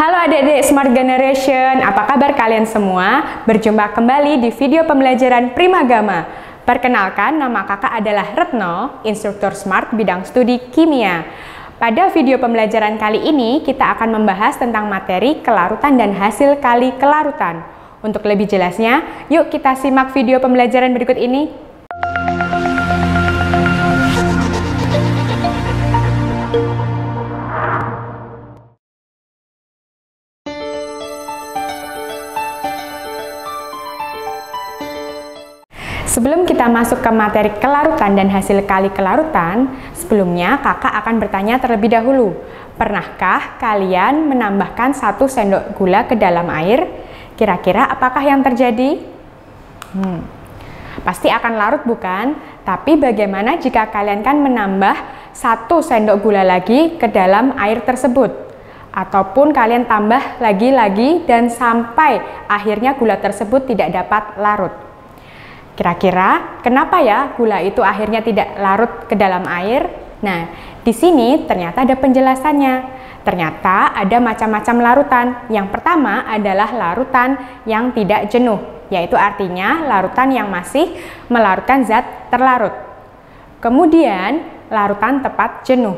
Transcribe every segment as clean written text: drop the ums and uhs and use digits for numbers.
Halo adik-adik Smart Generation, apa kabar kalian semua? Berjumpa kembali di video pembelajaran Primagama. Perkenalkan, nama kakak adalah Retno, instruktur Smart bidang studi kimia. Pada video pembelajaran kali ini, kita akan membahas tentang materi kelarutan dan hasil kali kelarutan. Untuk lebih jelasnya, yuk kita simak video pembelajaran berikut ini. Sebelum kita masuk ke materi kelarutan dan hasil kali kelarutan, sebelumnya kakak akan bertanya terlebih dahulu. Pernahkah kalian menambahkan 1 sendok gula ke dalam air? Kira-kira apakah yang terjadi? Pasti akan larut bukan? Tapi bagaimana jika kalian kan menambah 1 sendok gula lagi ke dalam air tersebut? Ataupun kalian tambah lagi-lagi dan sampai akhirnya gula tersebut tidak dapat larut. Kira-kira kenapa ya gula itu akhirnya tidak larut ke dalam air? Nah, di sini ternyata ada penjelasannya. Ternyata ada macam-macam larutan. Yang pertama adalah larutan yang tidak jenuh, yaitu artinya larutan yang masih melarutkan zat terlarut. Kemudian, larutan tepat jenuh,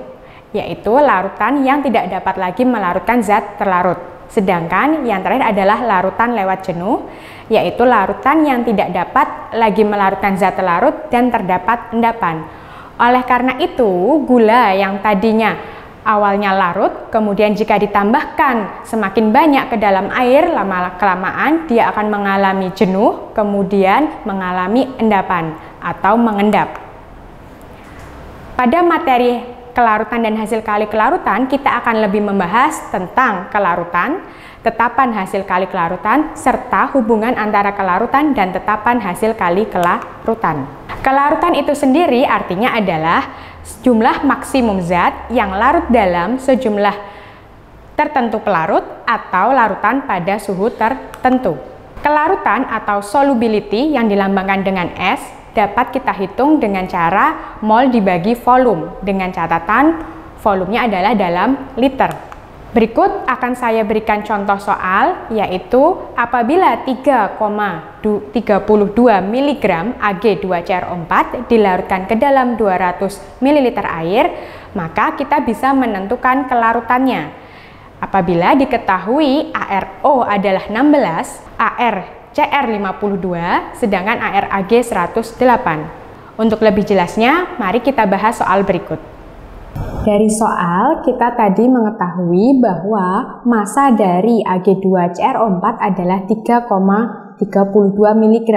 yaitu larutan yang tidak dapat lagi melarutkan zat terlarut. Sedangkan yang terakhir adalah larutan lewat jenuh, yaitu larutan yang tidak dapat lagi melarutkan zat terlarut dan terdapat endapan. Oleh karena itu, gula yang tadinya awalnya larut, kemudian jika ditambahkan semakin banyak ke dalam air, lama-kelamaan dia akan mengalami jenuh, kemudian mengalami endapan atau mengendap. Pada materi kelarutan dan hasil kali kelarutan, kita akan lebih membahas tentang kelarutan, tetapan hasil kali kelarutan, serta hubungan antara kelarutan dan tetapan hasil kali kelarutan. Kelarutan itu sendiri artinya adalah jumlah maksimum zat yang larut dalam sejumlah tertentu pelarut atau larutan pada suhu tertentu. Kelarutan atau solubility yang dilambangkan dengan S dapat kita hitung dengan cara mol dibagi volume, dengan catatan volumenya adalah dalam liter. Berikut akan saya berikan contoh soal, yaitu apabila 3,32 mg Ag2CrO4 dilarutkan ke dalam 200 ml air, maka kita bisa menentukan kelarutannya. Apabila diketahui ARO adalah 16, CR52, sedangkan ARAG 108. Untuk lebih jelasnya, mari kita bahas soal berikut. Dari soal, kita tadi mengetahui bahwa massa dari Ag2CrO4 adalah 3,32 mg.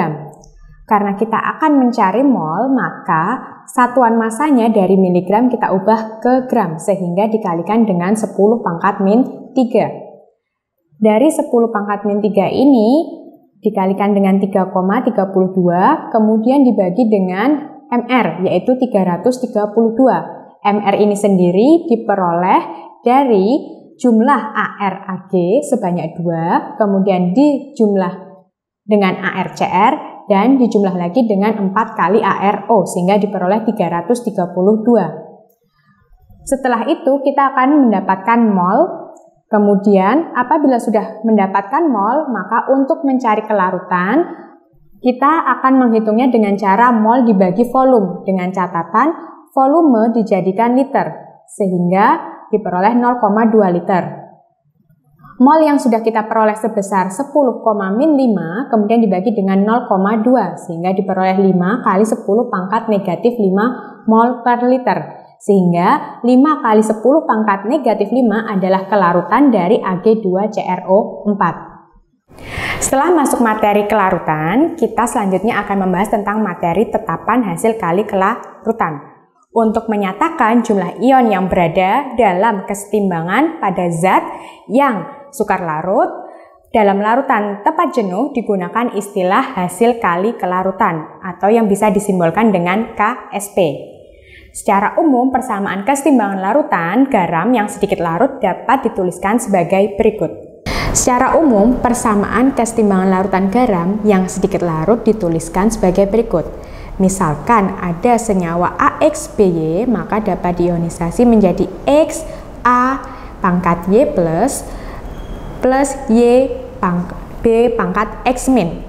Karena kita akan mencari mol, maka satuan massanya dari miligram kita ubah ke gram, sehingga dikalikan dengan 10 pangkat min 3. Dari 10 pangkat min 3 ini, dikalikan dengan 3,32, kemudian dibagi dengan MR, yaitu 332. MR ini sendiri diperoleh dari jumlah ARAG sebanyak 2, kemudian dijumlah dengan ARCR, dan dijumlah lagi dengan 4 kali ARO, sehingga diperoleh 332. Setelah itu, kita akan mendapatkan mol. Kemudian, apabila sudah mendapatkan mol, maka untuk mencari kelarutan, kita akan menghitungnya dengan cara mol dibagi volume, dengan catatan volume dijadikan liter, sehingga diperoleh 0,2 liter. Mol yang sudah kita peroleh sebesar 10,-5, kemudian dibagi dengan 0,2, sehingga diperoleh 5 kali 10 pangkat negatif 5 mol per liter. Sehingga 5 kali 10 pangkat negatif 5 adalah kelarutan dari Ag2CrO4. Setelah masuk materi kelarutan, kita selanjutnya akan membahas tentang materi tetapan hasil kali kelarutan. Untuk menyatakan jumlah ion yang berada dalam kesetimbangan pada zat yang sukar larut, dalam larutan tepat jenuh digunakan istilah hasil kali kelarutan atau yang bisa disimbolkan dengan KSP. Secara umum, persamaan kesetimbangan larutan garam yang sedikit larut dapat dituliskan sebagai berikut. Secara umum, persamaan kesetimbangan larutan garam yang sedikit larut dituliskan sebagai berikut. Misalkan ada senyawa AXBY, maka dapat diionisasi menjadi X, A, pangkat Y plus plus B pangkat X min.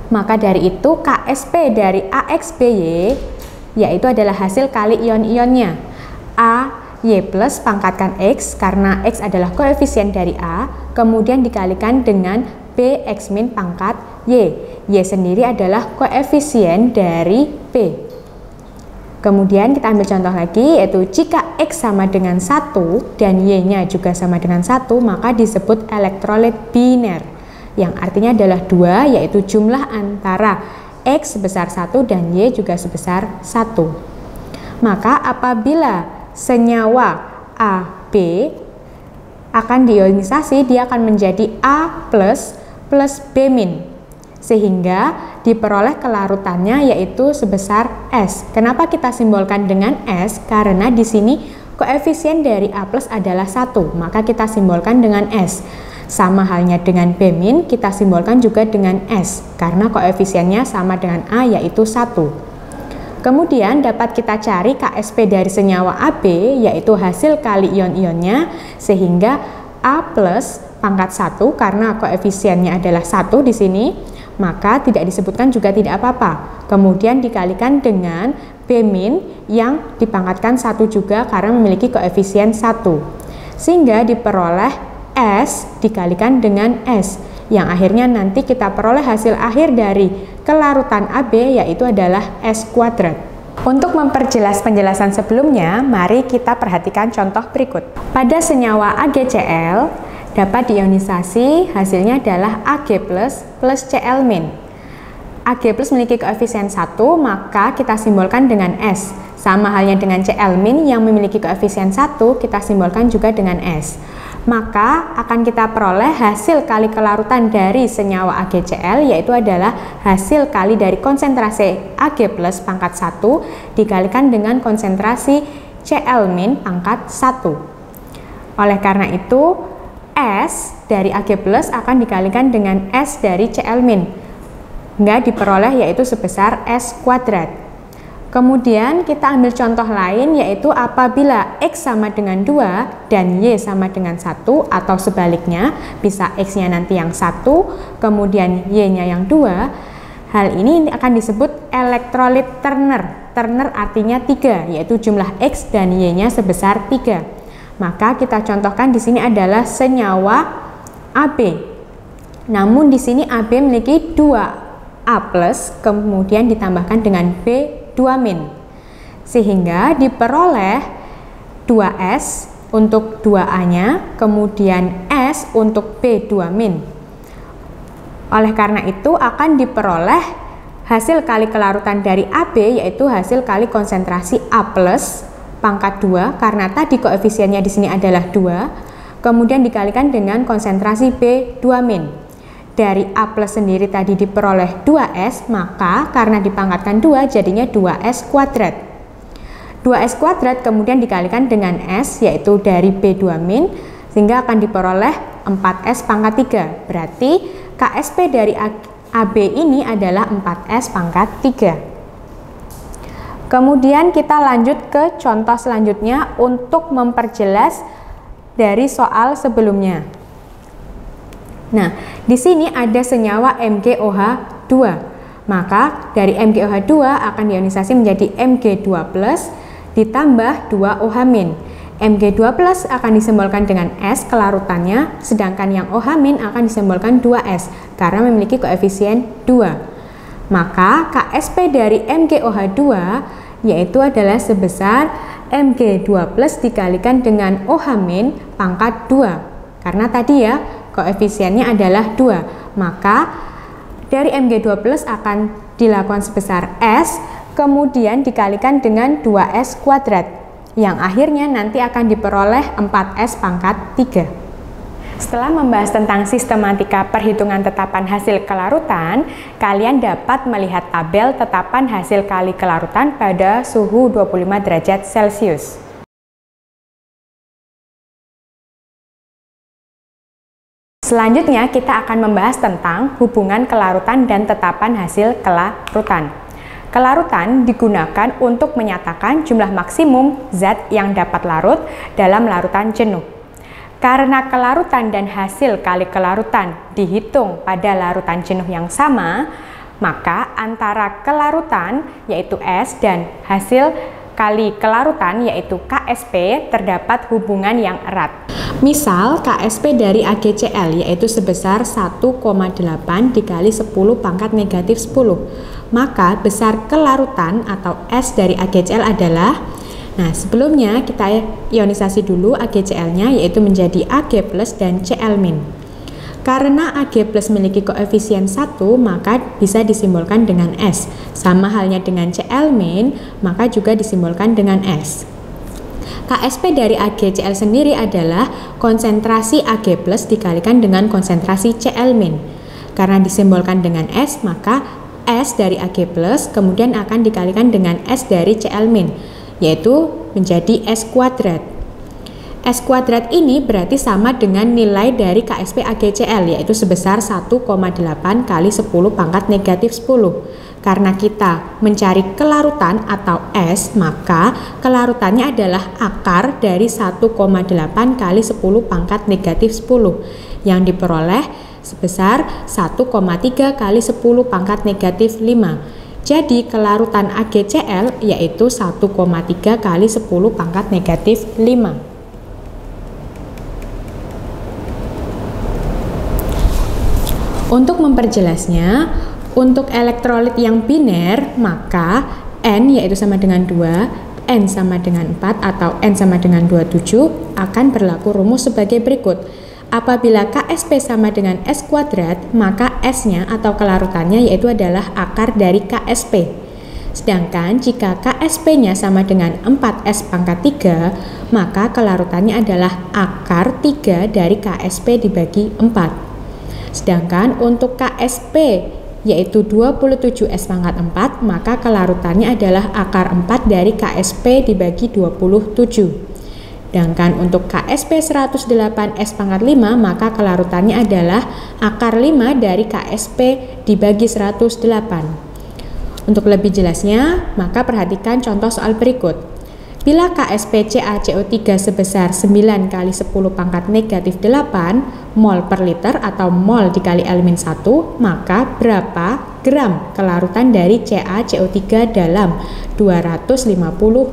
Maka dari itu KSP dari AXBY yaitu adalah hasil kali ion-ionnya. AY plus pangkatkan X karena X adalah koefisien dari A, kemudian dikalikan dengan BX min pangkat Y. Y sendiri adalah koefisien dari B. Kemudian kita ambil contoh lagi, yaitu jika X sama dengan 1 dan Y-nya juga sama dengan 1, maka disebut elektrolit biner, yang artinya adalah 2, yaitu jumlah antara X sebesar 1 dan Y juga sebesar 1. Maka apabila senyawa AB akan diionisasi, dia akan menjadi A plus B min, sehingga diperoleh kelarutannya yaitu sebesar S. Kenapa kita simbolkan dengan S? Karena di sini koefisien dari A plus adalah 1, maka kita simbolkan dengan S. Sama halnya dengan B min, kita simbolkan juga dengan S, karena koefisiennya sama dengan A yaitu 1. Kemudian dapat kita cari KSP dari senyawa AB, yaitu hasil kali ion-ionnya, sehingga A plus pangkat 1 karena koefisiennya adalah 1 di sini, maka tidak disebutkan juga tidak apa-apa. Kemudian dikalikan dengan B min yang dipangkatkan 1 juga karena memiliki koefisien 1. Sehingga diperoleh S dikalikan dengan S, yang akhirnya nanti kita peroleh hasil akhir dari kelarutan AB yaitu adalah S kuadrat. Untuk memperjelas penjelasan sebelumnya, mari kita perhatikan contoh berikut. Pada senyawa AgCl dapat diionisasi, hasilnya adalah Ag plus Cl min. Ag plus memiliki koefisien 1, maka kita simbolkan dengan S. Sama halnya dengan Cl min yang memiliki koefisien 1, kita simbolkan juga dengan S. Maka akan kita peroleh hasil kali kelarutan dari senyawa AgCl, yaitu adalah hasil kali dari konsentrasi Ag plus pangkat 1 dikalikan dengan konsentrasi Cl min pangkat 1. Oleh karena itu, S dari Ag plus akan dikalikan dengan S dari Cl min, hingga diperoleh yaitu sebesar S kuadrat. Kemudian kita ambil contoh lain, yaitu apabila X sama dengan 2 dan Y sama dengan 1, atau sebaliknya, bisa X-nya nanti yang 1, kemudian Y-nya yang 2, hal ini akan disebut elektrolit Turner. Turner artinya 3, yaitu jumlah X dan Y-nya sebesar 3. Maka kita contohkan di sini adalah senyawa AB. Namun di sini AB memiliki 2A+, kemudian ditambahkan dengan B2-, sehingga diperoleh 2S untuk 2A-nya, kemudian S untuk B2-. Oleh karena itu akan diperoleh hasil kali kelarutan dari AB, yaitu hasil kali konsentrasi A+ pangkat 2, karena tadi koefisiennya di sini adalah 2, kemudian dikalikan dengan konsentrasi B2-. Dari A plus sendiri tadi diperoleh 2S, maka karena dipangkatkan 2 jadinya 2S kuadrat. 2S kuadrat kemudian dikalikan dengan S, yaitu dari B2-, sehingga akan diperoleh 4S pangkat 3. Berarti KSP dari AB ini adalah 4S pangkat 3. Kemudian kita lanjut ke contoh selanjutnya untuk memperjelas dari soal sebelumnya. Nah, di sini ada senyawa MgOH2. Maka dari MgOH2 akan diionisasi menjadi Mg2+ ditambah 2OH-. Mg2+ akan disimbolkan dengan S kelarutannya, sedangkan yang OH- akan disimbolkan 2S karena memiliki koefisien 2. Maka KSP dari MgOH2 yaitu adalah sebesar Mg2+ dikalikan dengan OH- pangkat 2. Karena tadi ya koefisiennya adalah 2. Maka dari Mg2+ akan dilakukan sebesar S, kemudian dikalikan dengan 2S kuadrat, yang akhirnya nanti akan diperoleh 4S pangkat 3. Setelah membahas tentang sistematika perhitungan tetapan hasil kelarutan, kalian dapat melihat tabel tetapan hasil kali kelarutan pada suhu 25 derajat Celcius. Selanjutnya kita akan membahas tentang hubungan kelarutan dan tetapan hasil kelarutan. Kelarutan digunakan untuk menyatakan jumlah maksimum zat yang dapat larut dalam larutan jenuh. Karena kelarutan dan hasil kali kelarutan dihitung pada larutan jenuh yang sama, maka antara kelarutan yaitu S dan hasil kali kelarutan yaitu KSP terdapat hubungan yang erat. Misal KSP dari AgCl yaitu sebesar 1,8 dikali 10 pangkat negatif 10. Maka besar kelarutan atau S dari AgCl adalah, nah sebelumnya kita ionisasi dulu AgCl-nya yaitu menjadi Ag+ dan Cl-. Karena Ag+ memiliki koefisien 1, maka bisa disimbolkan dengan S. Sama halnya dengan Cl-, maka juga disimbolkan dengan S. KSP dari AgCl sendiri adalah konsentrasi Ag+ dikalikan dengan konsentrasi Cl-. Karena disimbolkan dengan S, maka S dari Ag+ kemudian akan dikalikan dengan S dari Cl-, yaitu menjadi S kuadrat. S kuadrat ini berarti sama dengan nilai dari KSP AgCl yaitu sebesar 1,8 kali 10 pangkat negatif 10. Karena kita mencari kelarutan atau S, maka kelarutannya adalah akar dari 1,8 kali 10 pangkat negatif 10 yang diperoleh sebesar 1,3 kali 10 pangkat negatif 5. Jadi kelarutan AgCl yaitu 1,3 kali 10 pangkat negatif 5. Untuk memperjelasnya, untuk elektrolit yang biner, maka N yaitu sama dengan 2, N sama dengan 4 atau N sama dengan 27 akan berlaku rumus sebagai berikut. Apabila KSP sama dengan S kuadrat, maka S-nya atau kelarutannya yaitu adalah akar dari KSP. Sedangkan jika KSP-nya sama dengan 4S pangkat 3, maka kelarutannya adalah akar 3 dari KSP dibagi 4. Sedangkan untuk KSP yaitu 27S pangkat 4, maka kelarutannya adalah akar 4 dari KSP dibagi 27. Sedangkan untuk KSP 108S pangkat 5, maka kelarutannya adalah akar 5 dari KSP dibagi 108. Untuk lebih jelasnya, maka perhatikan contoh soal berikut. Bila KSP CaCO3 sebesar 9 kali 10 pangkat negatif 8 mol per liter atau mol dikali L-1, maka berapa gram kelarutan dari CaCO3 dalam 250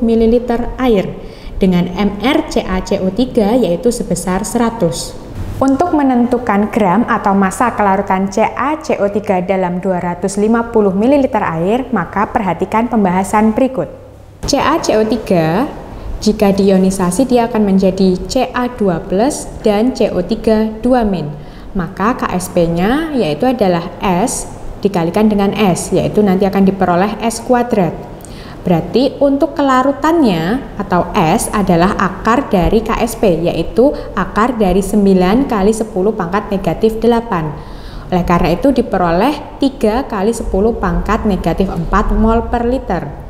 ml air dengan mR CaCO3 yaitu sebesar 100. Untuk menentukan gram atau massa kelarutan CaCO3 dalam 250 ml air, maka perhatikan pembahasan berikut. CaCO3 jika diionisasi dia akan menjadi Ca2+ dan CO3 2-. Maka KSP-nya yaitu adalah S dikalikan dengan S, yaitu nanti akan diperoleh S kuadrat. Berarti untuk kelarutannya atau S adalah akar dari KSP, yaitu akar dari 9 kali 10 pangkat negatif 8. Oleh karena itu diperoleh 3 kali 10 pangkat negatif 4 mol per liter.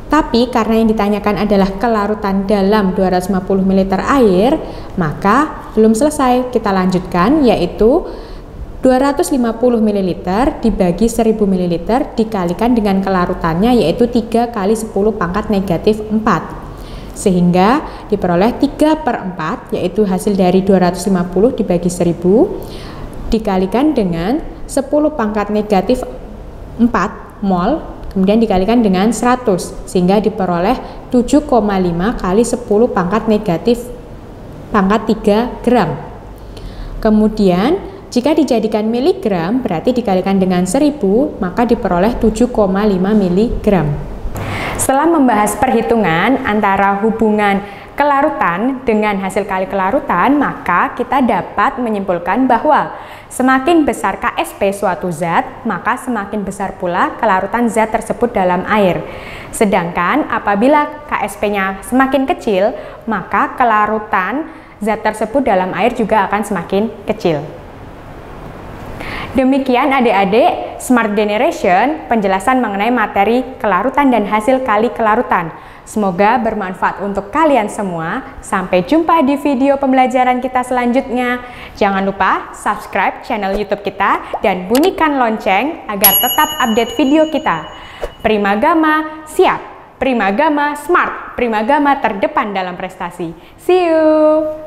Tapi karena yang ditanyakan adalah kelarutan dalam 250 ml air, maka belum selesai. Kita lanjutkan, yaitu 250 ml dibagi 1000 ml dikalikan dengan kelarutannya yaitu 3 kali 10 pangkat negatif 4. Sehingga diperoleh 3/4 yaitu hasil dari 250 dibagi 1000 dikalikan dengan 10 pangkat negatif 4 mol kemudian dikalikan dengan 100 sehingga diperoleh 7,5 kali 10 pangkat negatif pangkat 3 gram. Kemudian jika dijadikan miligram berarti dikalikan dengan 1000 maka diperoleh 7,5 miligram. Setelah membahas perhitungan antara hubungan kelarutan dengan hasil kali kelarutan, maka kita dapat menyimpulkan bahwa semakin besar KSP suatu zat, maka semakin besar pula kelarutan zat tersebut dalam air. Sedangkan apabila KSP-nya semakin kecil, maka kelarutan zat tersebut dalam air juga akan semakin kecil. Demikian adik-adik Smart Generation penjelasan mengenai materi kelarutan dan hasil kali kelarutan. Semoga bermanfaat untuk kalian semua. Sampai jumpa di video pembelajaran kita selanjutnya. Jangan lupa subscribe channel YouTube kita dan bunyikan lonceng agar tetap update video kita. Primagama siap, Primagama smart, Primagama terdepan dalam prestasi. See you!